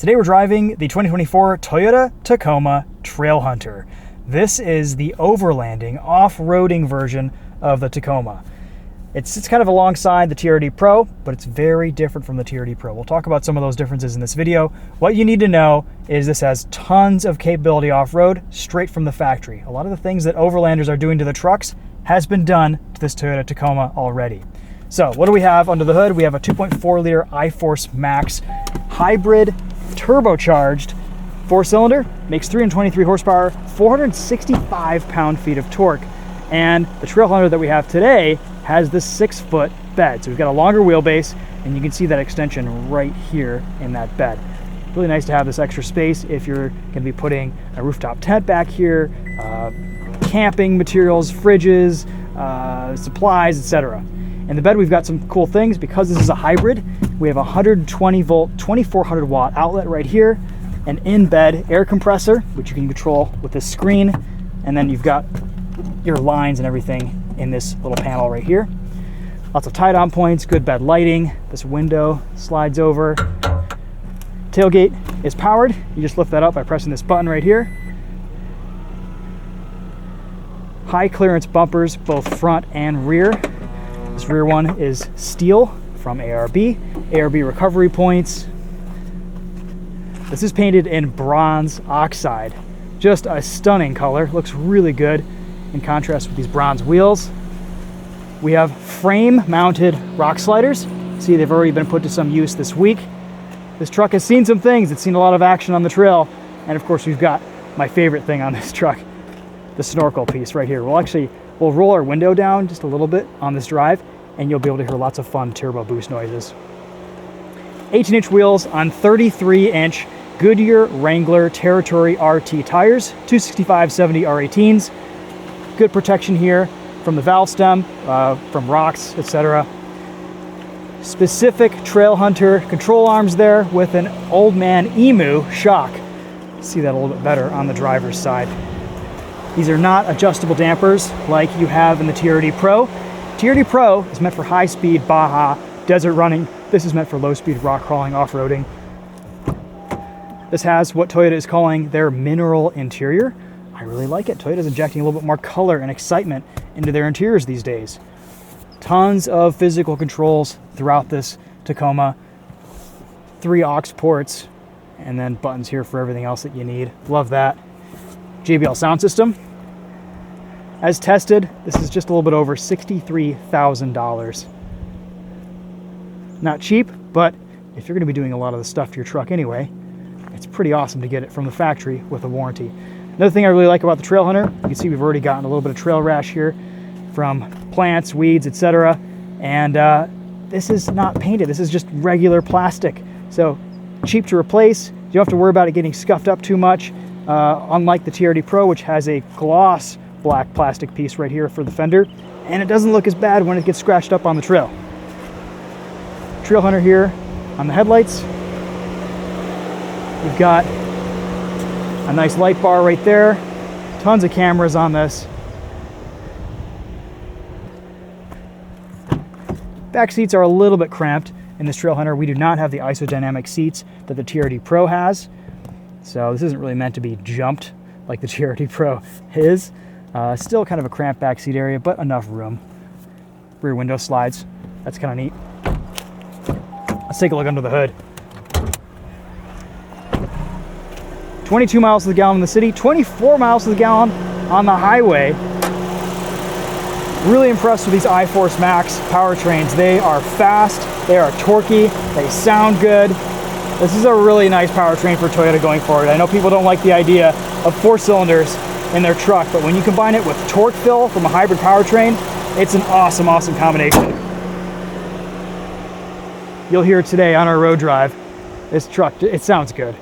Today we're driving the 2024 Toyota Tacoma Trailhunter. This is the overlanding, off-roading version of the Tacoma. It's kind of alongside the TRD Pro, but it's very different from the TRD Pro. We'll talk about some of those differences in this video. What you need to know is this has tons of capability off-road straight from the factory. A lot of the things that overlanders are doing to the trucks has been done to this Toyota Tacoma already. So what do we have under the hood? We have a 2.4 liter iForce Max hybrid turbocharged 4-cylinder, makes 323 horsepower, 465 pound-feet of torque. And the Trailhunter that we have today has the 6-foot bed. So we've got a longer wheelbase, and you can see that extension right here in that bed. Really nice to have this extra space if you're going to be putting a rooftop tent back here, camping materials, fridges, supplies, etc. In the bed, we've got some cool things. Because this is a hybrid, we have a 120 volt, 2400 watt outlet right here, an in-bed air compressor, which you can control with this screen, and then you've got your lines and everything in this little panel right here. Lots of tie-down points, good bed lighting. This window slides over. Tailgate is powered. You just lift that up by pressing this button right here. High clearance bumpers, both front and rear. This rear one is steel from ARB. ARB recovery points. This is painted in bronze oxide. Just a stunning color. Looks really good in contrast with these bronze wheels. We have frame-mounted rock sliders. See, they've already been put to some use this week. This truck has seen some things. It's seen a lot of action on the trail. And of course, we've got my favorite thing on this truck, the snorkel piece right here. We'll roll our window down just a little bit on this drive, and you'll be able to hear lots of fun turbo boost noises. 18-inch wheels on 33-inch Goodyear Wrangler Territory RT tires, 265/70 R18s. Good protection here from the valve stem, from rocks, etc. Specific Trailhunter control arms there with an old man emu shock. See that a little bit better on the driver's side. These are not adjustable dampers like you have in the TRD Pro. TRD Pro is meant for high-speed Baja desert running. This is meant for low-speed rock crawling off-roading. This has what Toyota is calling their mineral interior. I really like it. Toyota's injecting a little bit more color and excitement into their interiors these days. Tons of physical controls throughout this Tacoma. 3 aux ports, and then buttons here for everything else that you need. Love that. JBL sound system. As tested, this is just a little bit over $63,000. Not cheap, but if you're going to be doing a lot of the stuff to your truck anyway, it's pretty awesome to get it from the factory with a warranty. Another thing I really like about the Trailhunter, you can see we've already gotten a little bit of trail rash here from plants, weeds, etc. And this is not painted. This is just regular plastic. So cheap to replace. You don't have to worry about it getting scuffed up too much. Unlike the TRD Pro, which has a gloss black plastic piece right here for the fender, and it doesn't look as bad when it gets scratched up on the trail. Trailhunter here on the headlights. You've got a nice light bar right there. Tons of cameras on this. Back seats are a little bit cramped in this Trailhunter. We do not have the isodynamic seats that the TRD Pro has. So this isn't really meant to be jumped like the TRD Pro is. Still kind of a cramped back seat area, but enough room. Rear window slides. That's kind of neat. Let's take a look under the hood. 22 miles to the gallon in the city, 24 miles to the gallon on the highway. Really impressed with these iForce Max powertrains. They are fast, they are torquey, they sound good. This is a really nice powertrain for Toyota going forward. I know people don't like the idea of 4 cylinders in their truck, but when you combine it with torque fill from a hybrid powertrain, it's an awesome, awesome combination. You'll hear today on our road drive, this truck, it sounds good.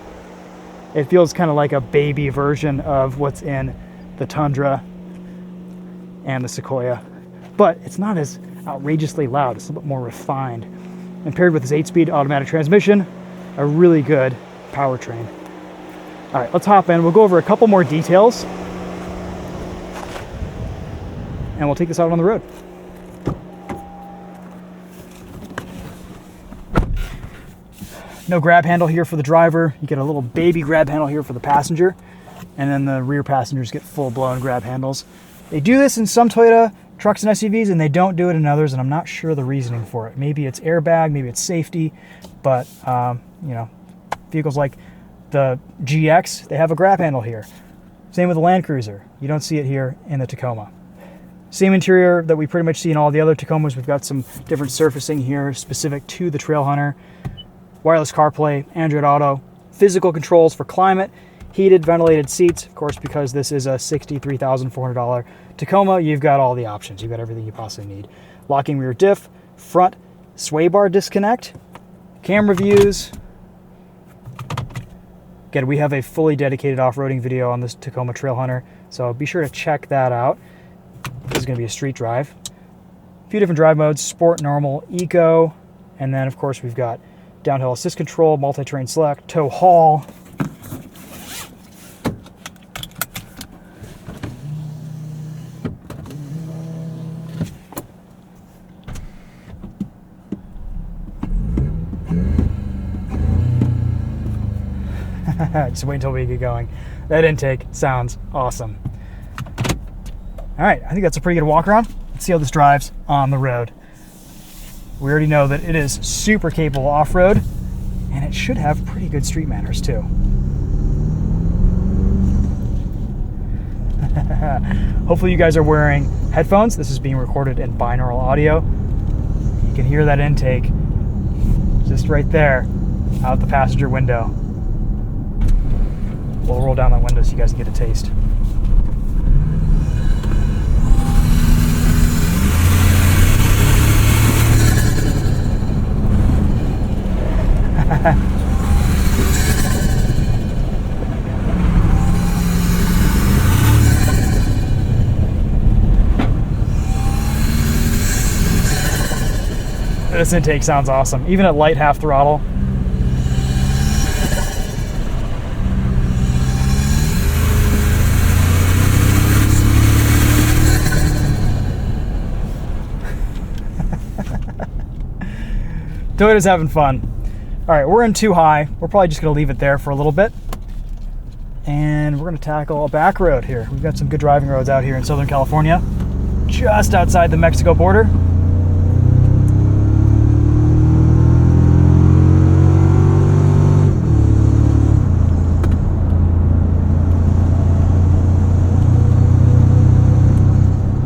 It feels kind of like a baby version of what's in the Tundra and the Sequoia, but it's not as outrageously loud. It's a little bit more refined. And paired with this 8-speed automatic transmission, a really good powertrain. All right, let's hop in. We'll go over a couple more details, and we'll take this out on the road. No grab handle here for the driver. You get a little baby grab handle here for the passenger, and then the rear passengers get full-blown grab handles. They do this in some Toyota trucks and SUVs, and they don't do it in others, and I'm not sure the reasoning for it. Maybe it's airbag, maybe it's safety, but you know, vehicles like the GX, they have a grab handle here. Same with the Land Cruiser. You don't see it here in the Tacoma. Same interior that we pretty much see in all the other Tacomas. We've got some different surfacing here specific to the Trailhunter. Wireless CarPlay, Android Auto, physical controls for climate, heated, ventilated seats. Of course, because this is a $63,400 Tacoma, you've got all the options. You've got everything you possibly need. Locking rear diff, front sway bar disconnect, camera views. Again, we have a fully dedicated off-roading video on this Tacoma Trailhunter, so be sure to check that out. This is going to be a street drive. A few different drive modes: Sport, Normal, Eco, and then of course we've got downhill assist control, multi-terrain select, tow haul. Just wait until we get going. That intake sounds awesome. All right, I think that's a pretty good walk around. Let's see how this drives on the road. We already know that it is super capable off-road, and it should have pretty good street manners too. Hopefully you guys are wearing headphones. This is being recorded in binaural audio. You can hear that intake just right there out the passenger window. We'll roll down that window so you guys can get a taste. This intake sounds awesome, even at light half throttle. Toyota's having fun. All right, we're in too high. We're probably just gonna leave it there for a little bit. And we're gonna tackle a back road here. We've got some good driving roads out here in Southern California, just outside the Mexico border.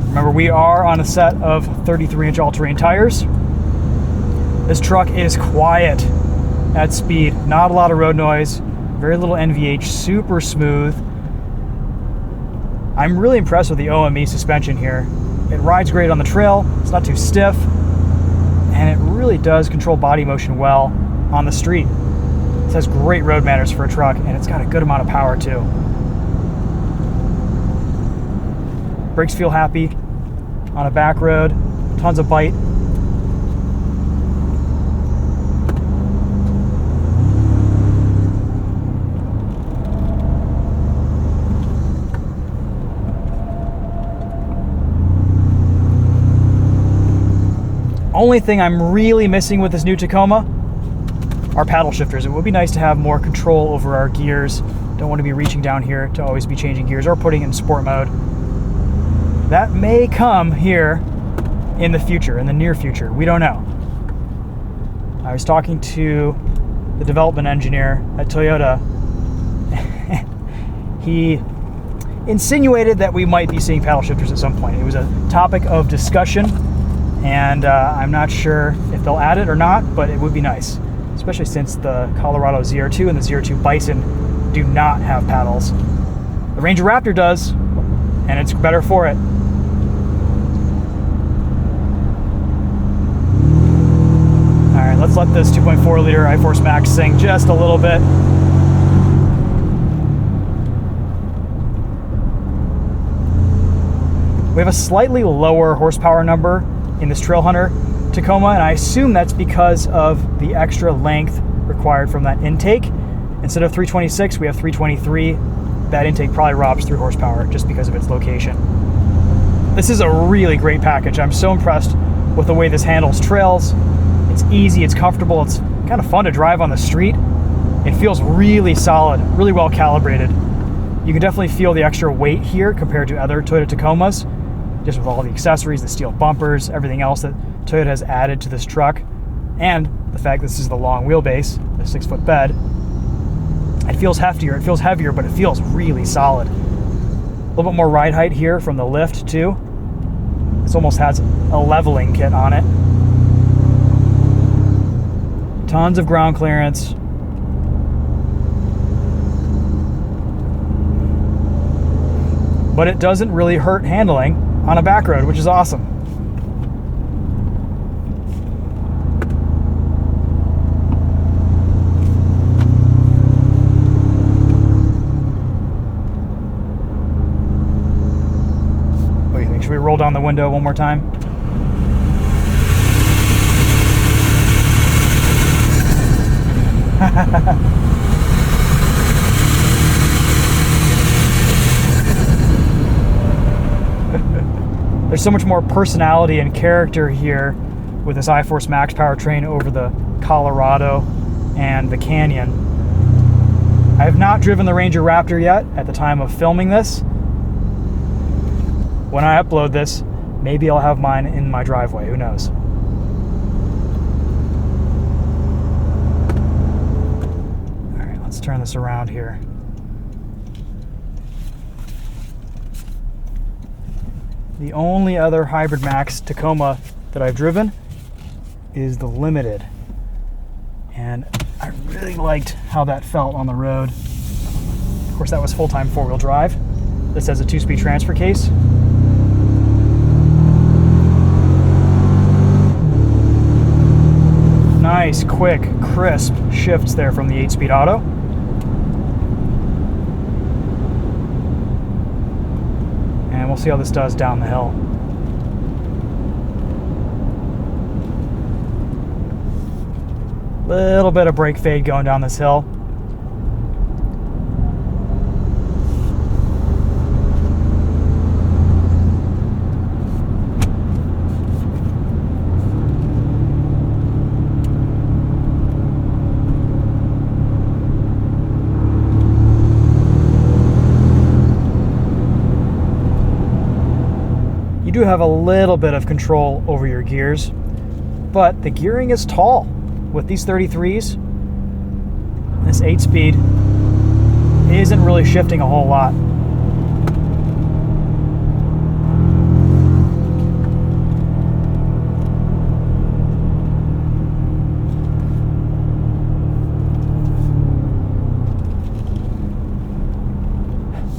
Remember, we are on a set of 33-inch all-terrain tires. This truck is quiet at speed, not a lot of road noise, very little NVH, super smooth. I'm really impressed with the OME suspension here. It rides great on the trail, it's not too stiff, and it really does control body motion well on the street. This has great road manners for a truck, and it's got a good amount of power too. Brakes feel happy on a back road, tons of bite. Only thing I'm really missing with this new Tacoma are paddle shifters. It would be nice to have more control over our gears. Don't want to be reaching down here to always be changing gears or putting it in sport mode. That may come here in the future, in the near future. We don't know. I was talking to the development engineer at Toyota. He insinuated that we might be seeing paddle shifters at some point. It was a topic of discussion. And I'm not sure if they'll add it or not, but it would be nice, especially since the Colorado ZR2 and the ZR2 Bison do not have paddles. The Ranger Raptor does, and it's better for it. All right, let's let this 2.4 liter iForce Max sing just a little bit. We have a slightly lower horsepower number in this Trailhunter Tacoma, and I assume that's because of the extra length required from that intake. Instead of 326, we have 323. That intake probably robs 3 horsepower just because of its location. This is a really great package. I'm so impressed with the way this handles trails. It's easy, it's comfortable, it's kind of fun to drive on the street. It feels really solid, really well calibrated. You can definitely feel the extra weight here compared to other Toyota Tacomas, just with all the accessories, the steel bumpers, everything else that Toyota has added to this truck, and the fact this is the long wheelbase, the 6-foot bed. It feels heftier, it feels heavier, but it feels really solid. A little bit more ride height here from the lift too. This almost has a leveling kit on it. Tons of ground clearance. But it doesn't really hurt handling on a back road, which is awesome. What do you think? Should we roll down the window one more time? There's so much more personality and character here with this iForce Max powertrain over the Colorado and the Canyon. I have not driven the Ranger Raptor yet at the time of filming this. When I upload this, maybe I'll have mine in my driveway, who knows. All right, let's turn this around here. The only other Hybrid Max Tacoma that I've driven is the Limited. And I really liked how that felt on the road. Of course, that was full-time four-wheel drive. This has a 2-speed transfer case. Nice, quick, crisp shifts there from the 8-speed auto. And we'll see how this does down the hill. Little bit of brake fade going down this hill. You do have a little bit of control over your gears, but the gearing is tall. With these 33s, this 8-speed isn't really shifting a whole lot.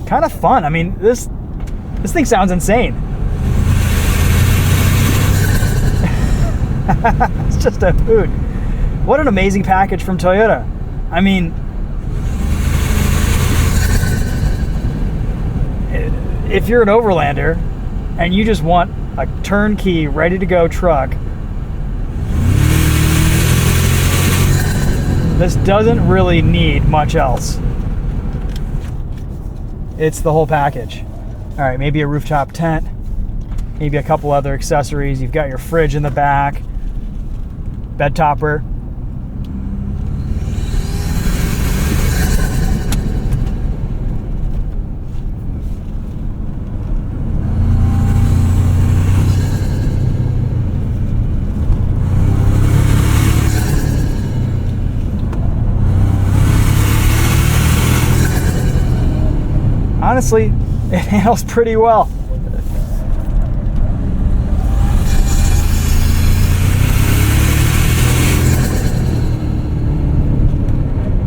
Kind of fun. I mean, this thing sounds insane. It's just a hoot. What an amazing package from Toyota. I mean, if you're an overlander and you just want a turnkey, ready-to-go truck, this doesn't really need much else. It's the whole package. All right, maybe a rooftop tent, maybe a couple other accessories. You've got your fridge in the back, bed topper. Honestly, it handles pretty well.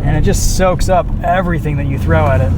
And it just soaks up everything that you throw at it.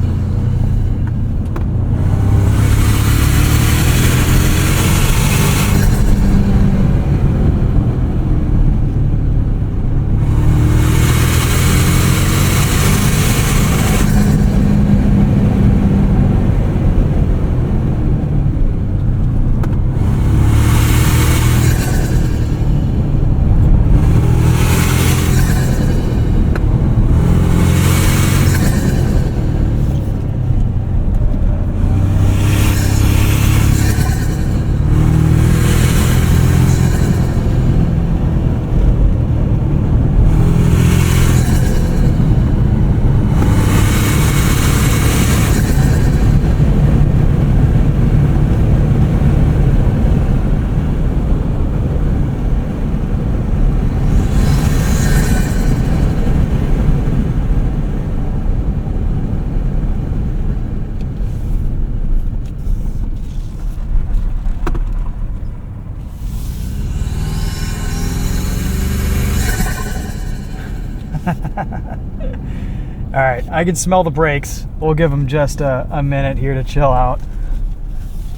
All right, I can smell the brakes. We'll give them just a minute here to chill out.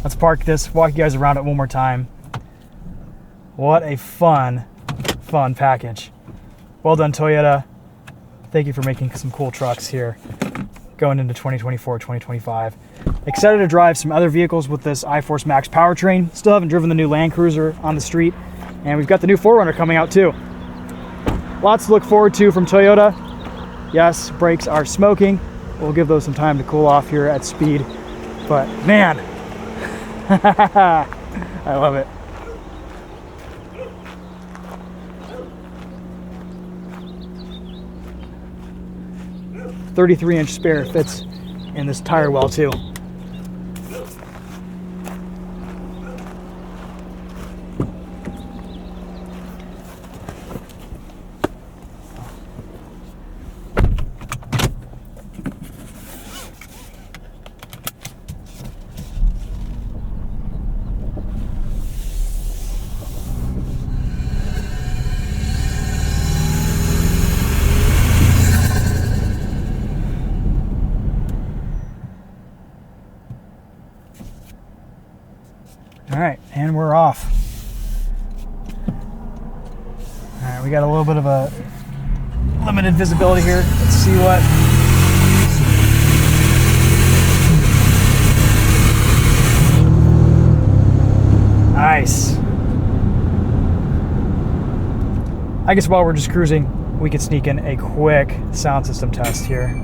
Let's park this, walk you guys around it one more time. What a fun package. Well done, Toyota. Thank you for making some cool trucks here going into 2024, 2025. Excited to drive some other vehicles with this iForce Max powertrain. Still haven't driven the new Land Cruiser on the street. And we've got the new 4Runner coming out too. Lots to look forward to from Toyota. Yes, brakes are smoking. We'll give those some time to cool off here at speed. But man, I love it. .33-inch spare fits in this tire well too. All right, and we're off. All right, we got a little bit of a limited visibility here. Let's see what. Nice. I guess while we're just cruising, we could sneak in a quick sound system test here.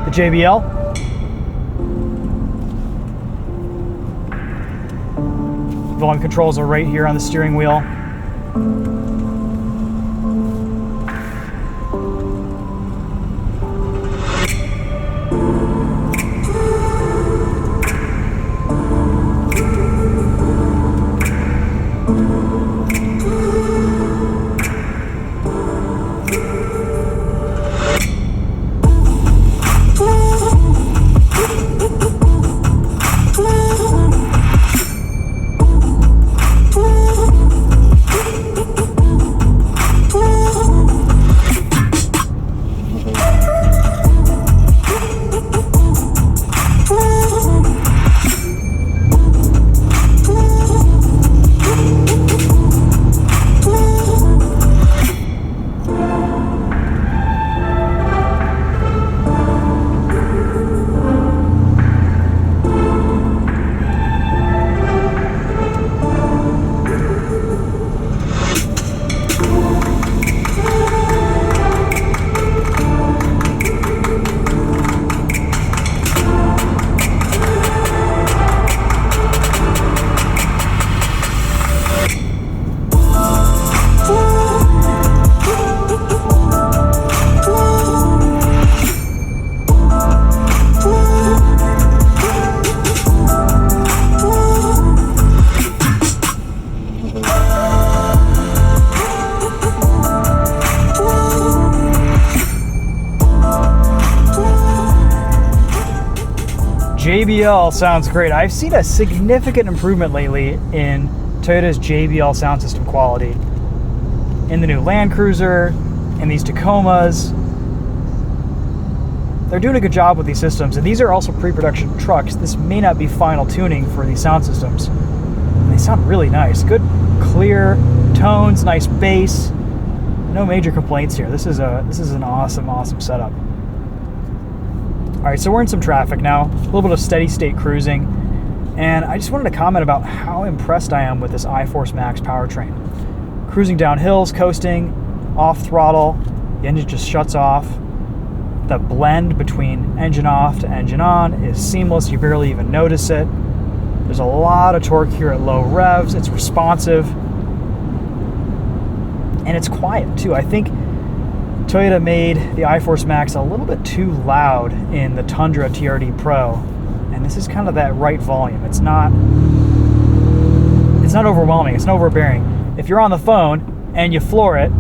The JBL. Volume controls are right here on the steering wheel. JBL sounds great. I've seen a significant improvement lately in Toyota's JBL sound system quality. In the new Land Cruiser, in these Tacomas. They're doing a good job with these systems, and these are also pre-production trucks. This may not be final tuning for these sound systems. And they sound really nice. Good, clear tones, nice bass. No major complaints here. This is an awesome setup. All right, so we're in some traffic now, a little bit of steady state cruising, and I just wanted to comment about how impressed I am with this iForce Max powertrain. Cruising down hills, coasting, off throttle, the engine just shuts off. The blend between engine off to engine on is seamless, you barely even notice it. There's a lot of torque here at low revs, it's responsive, and it's quiet too. I think Toyota made the iForce Max a little bit too loud in the Tundra TRD Pro, and this is kind of that right volume. It's not overwhelming, it's not overbearing. If you're on the phone and you floor it,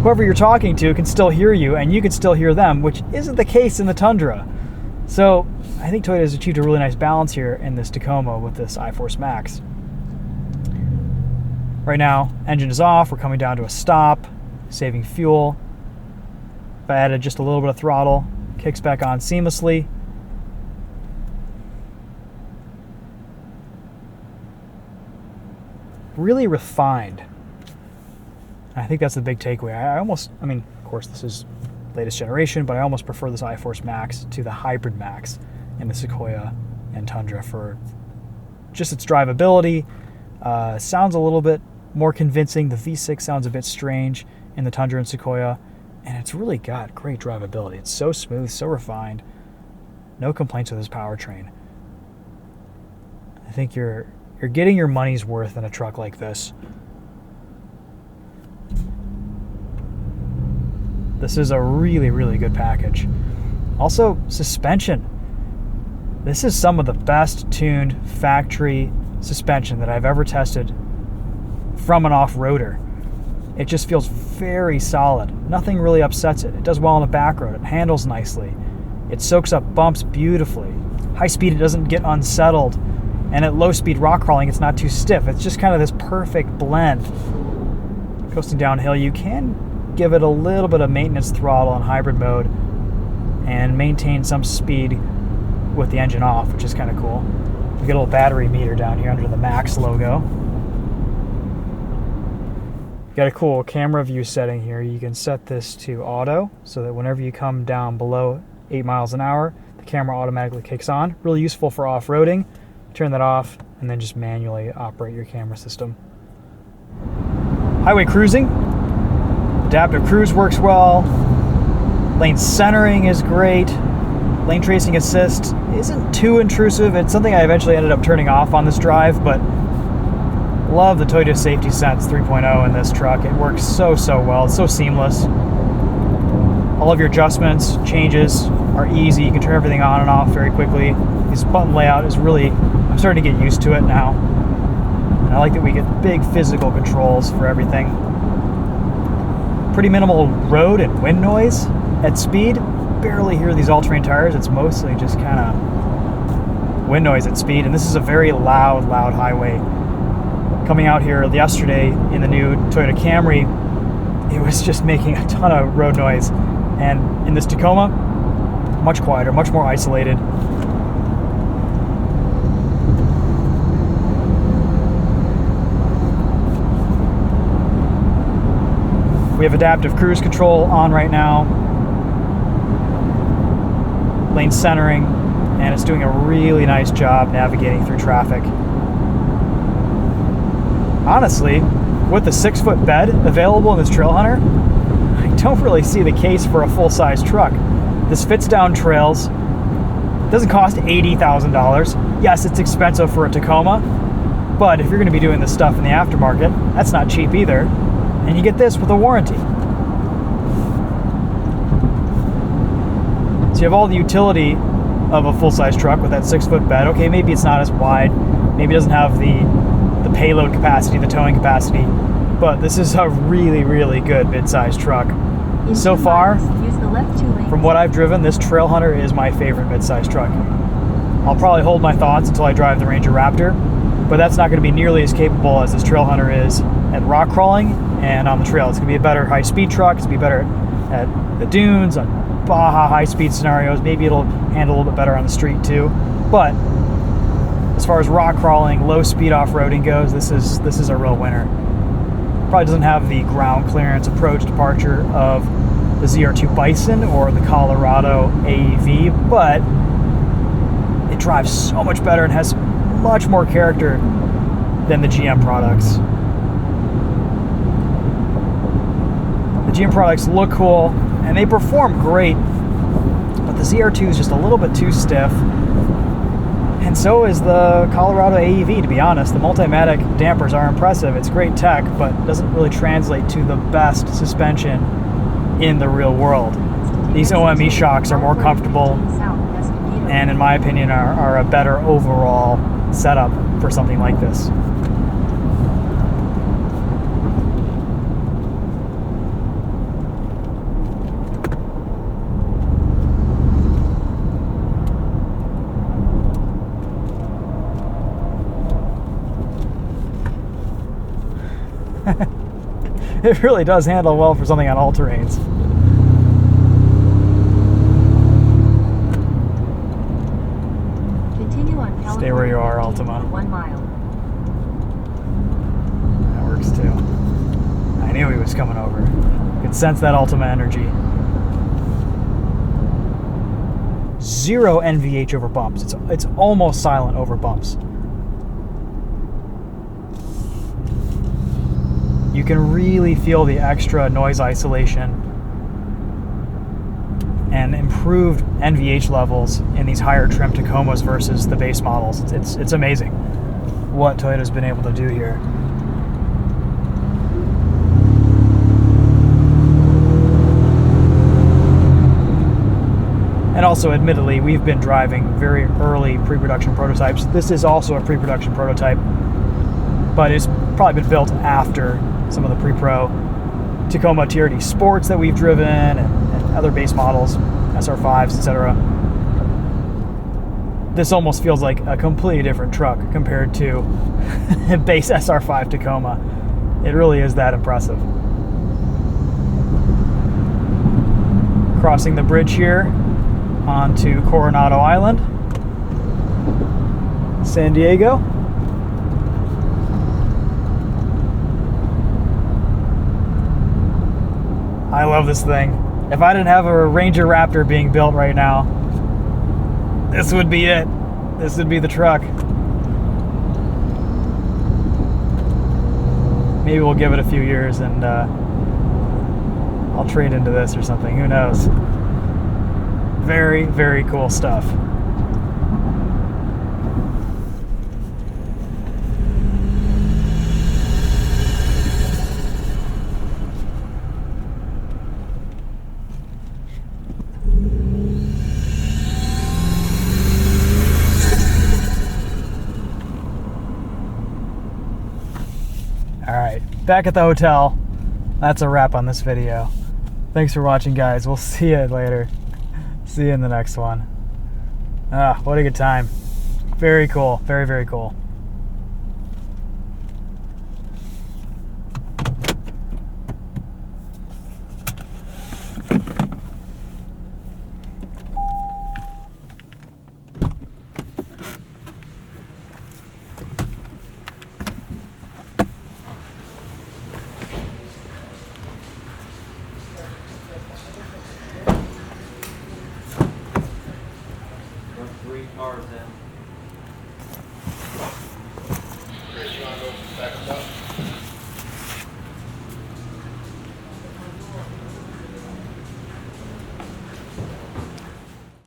whoever you're talking to can still hear you and you can still hear them, which isn't the case in the Tundra. So I think Toyota has achieved a really nice balance here in this Tacoma with this iForce Max. Right now, engine is off. We're coming down to a stop, saving fuel. If I added just a little bit of throttle, kicks back on seamlessly. Really refined. I think that's the big takeaway. I mean, of course, this is latest generation, but I almost prefer this iForce Max to the Hybrid Max in the Sequoia and Tundra for just its drivability. Sounds a little bit more convincing. The V6 sounds a bit strange in the Tundra and Sequoia, and it's really got great drivability. It's so smooth, so refined. No complaints with this powertrain. I think you're getting your money's worth in a truck like this. This is a really, really good package. Also, suspension. This is some of the best tuned factory suspension that I've ever tested from an off-roader. It just feels very solid. Nothing really upsets it. It does well on the back road. It handles nicely. It soaks up bumps beautifully. High speed, it doesn't get unsettled. And at low speed rock crawling, it's not too stiff. It's just kind of this perfect blend. Coasting downhill, you can give it a little bit of maintenance throttle in hybrid mode and maintain some speed with the engine off, which is kind of cool. We get a little battery meter down here under the Max logo. Got a cool camera view setting here. You can set this to auto so that whenever you come down below 8 miles an hour, the camera automatically kicks on. Really useful for off-roading. Turn that off and then just manually operate your camera system. Highway cruising. Adaptive cruise works well. Lane centering is great. Lane tracing assist isn't too intrusive. It's something I eventually ended up turning off on this drive, but love the Toyota Safety Sense 3.0 in this truck. It works so well. It's so seamless. All of your adjustments, changes are easy. You can turn everything on and off very quickly. This button layout is really, I'm starting to get used to it now. And I like that we get big physical controls for everything. Pretty minimal road and wind noise at speed. Barely hear these all-terrain tires. It's mostly just kind of wind noise at speed. And this is a very loud highway. Coming out here yesterday in the new Toyota Camry, it was just making a ton of road noise. And in this Tacoma, much quieter, much more isolated. We have adaptive cruise control on right now, lane centering, and it's doing a really nice job navigating through traffic. Honestly, with the 6-foot bed available in this Trailhunter, I don't really see the case for a full-size truck. This fits down trails. It doesn't cost $80,000. Yes, it's expensive for a Tacoma, but if you're going to be doing this stuff in the aftermarket, that's not cheap either. And you get this with a warranty. So you have all the utility of a full-size truck with that 6-foot bed. Okay, maybe it's not as wide. Maybe it doesn't have the payload capacity, the towing capacity. But this is a really, really good mid-size truck. So far, from what I've driven, this Trailhunter is my favorite mid-size truck. I'll probably hold my thoughts until I drive the Ranger Raptor, but that's not going to be nearly as capable as this Trailhunter is at rock crawling and on the trail. It's going to be a better high-speed truck. It's going to be better at the dunes, on Baja high-speed scenarios. Maybe it'll handle a little bit better on the street too. But as far as rock crawling, low-speed off-roading goes, this is a real winner. Probably doesn't have the ground clearance approach departure of the ZR2 Bison or the Colorado AEV, but it drives so much better and has much more character than the GM products. The GM products look cool and they perform great, but the ZR2 is just a little bit too stiff, and so is the Colorado AEV, to be honest. The Multimatic dampers are impressive. It's great tech, but doesn't really translate to the best suspension in the real world. These OME shocks are more comfortable and, in my opinion, are a better overall setup for something like this. It really does handle well for something on all terrains. Continue on California. Stay where you are, Altima. 1 mile. That works too. I knew he was coming over. Could sense that Altima energy. 0 NVH over bumps. It's almost silent over bumps. You can really feel the extra noise isolation and improved NVH levels in these higher trim Tacomas versus the base models. It's amazing what Toyota's been able to do here. And also, admittedly, we've been driving very early pre-production prototypes. This is also a pre-production prototype, but it's probably been built after some of the pre-pro Tacoma TRD Sports that we've driven and other base models, SR5s, etc. This almost feels like a completely different truck compared to base SR5 Tacoma. It really is that impressive. Crossing the bridge here onto Coronado Island, San Diego. I love this thing. If I didn't have a Ranger Raptor being built right now, this would be it. This would be the truck. Maybe we'll give it a few years and I'll trade into this or something. Who knows? Very, very cool stuff. Alright, back at the hotel. That's a wrap on this video. Thanks for watching, guys. We'll see you later. See you in the next one. Ah, what a good time. Very cool. Very, very cool. Cars in. Chris, you want to go back up?